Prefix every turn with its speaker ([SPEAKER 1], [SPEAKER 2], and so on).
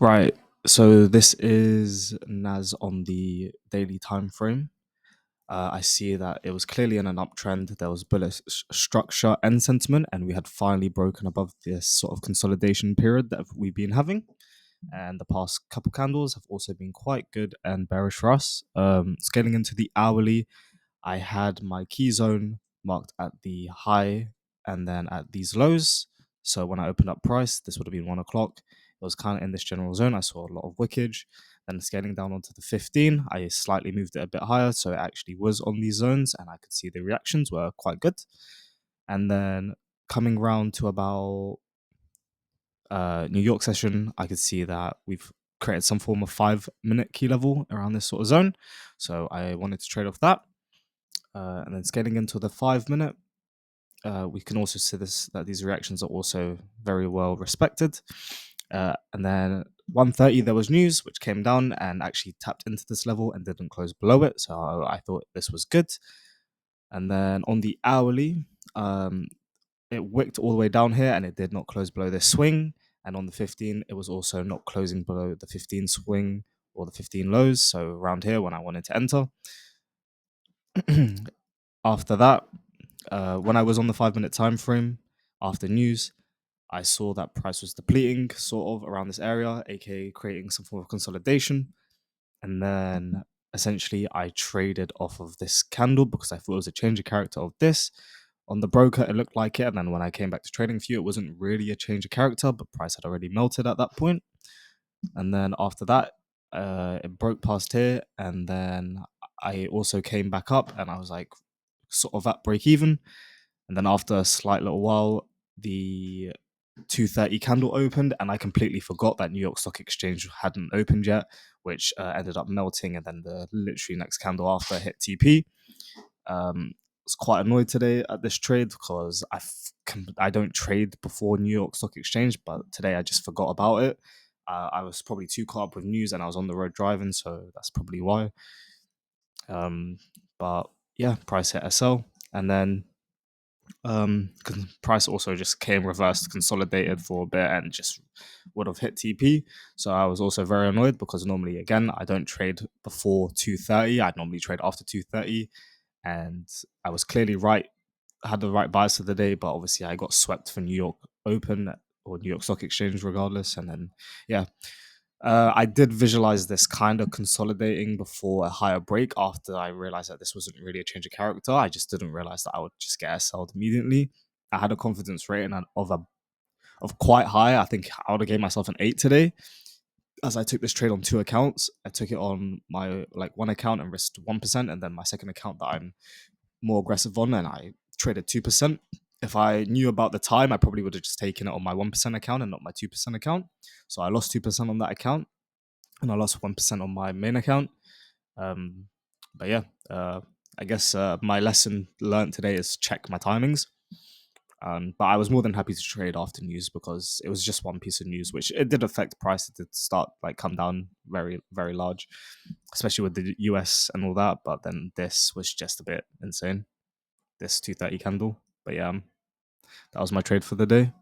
[SPEAKER 1] Right. So this is NAS on the daily time frame. I see that it was clearly in an uptrend. There was bullish structure and sentiment, and we had finally broken above this sort of consolidation period that we've been having. And the past couple candles have also been quite good and bearish for us. Scaling into the hourly, I had my key zone marked at the high and then at these lows. So when I opened up price, this would have been 1 o'clock. It was kind of in this general zone. I saw a lot of wickage. Then scaling down onto the 15, I slightly moved it a bit higher. So it actually was on these zones and I could see the reactions were quite good. And then coming round to about New York session, I could see that we've created some form of 5 minute key level around this sort of zone. So I wanted to trade off that. And then scaling into the 5 minute, we can also see this that these reactions are also very well respected. And then 1:30 there was news which came down and actually tapped into this level and didn't close below it. So I thought this was good. And then on the hourly, it wicked all the way down here and it did not close below this swing. And on the 15, it was also not closing below the 15 swing or the 15 lows. So around here when I wanted to enter. After that, when I was on the 5 minute time frame after news, I saw that price was depleting sort of around this area, aka creating some form of consolidation. And then essentially I traded off of this candle because I thought it was a change of character of this. On the broker, it looked like it. And then when I came back to trading view, it wasn't really a change of character, but price had already melted at that point. And then after that, it broke past here. And then I also came back up and I was like, sort of at break even. And then after a slight little while, the 2:30 candle opened, and I completely forgot that New York Stock Exchange hadn't opened yet, which ended up melting. And then the literally next candle after hit TP. Was quite annoyed today at this trade because I don't trade before New York Stock Exchange, but today I just forgot about it. I was probably too caught up with news, and I was on the road driving, so that's probably why. Um, but yeah, price hit SL, and then price also just came reversed, consolidated for a bit, and just would have hit TP. So I was also very annoyed because normally, again, I don't trade before 2:30. I'd normally trade after 2:30, and I was clearly right. I had the right bias of the day, but obviously I got swept for New York Open or New York Stock Exchange, regardless. And then yeah, I did visualize this kind of consolidating before a higher break after I realized that this wasn't really a change of character. I just didn't realize that I would just get sold immediately. I had a confidence rating of quite high. I think I would have gave myself an 8 today as I took this trade on two accounts. I took it on my one account and risked 1%, and then my second account that I'm more aggressive on, and I traded 2%. If I knew about the time, I probably would have just taken it on my 1% account and not my 2% account. So I lost 2% on that account and I lost 1% on my main account. Um, but yeah, I guess my lesson learned today is check my timings. But I was more than happy to trade after news because it was just one piece of news, which it did affect price. It did start come down very, very large, especially with the US and all that. But then this was just a bit insane. This 2:30 candle. But yeah, that was my trade for the day.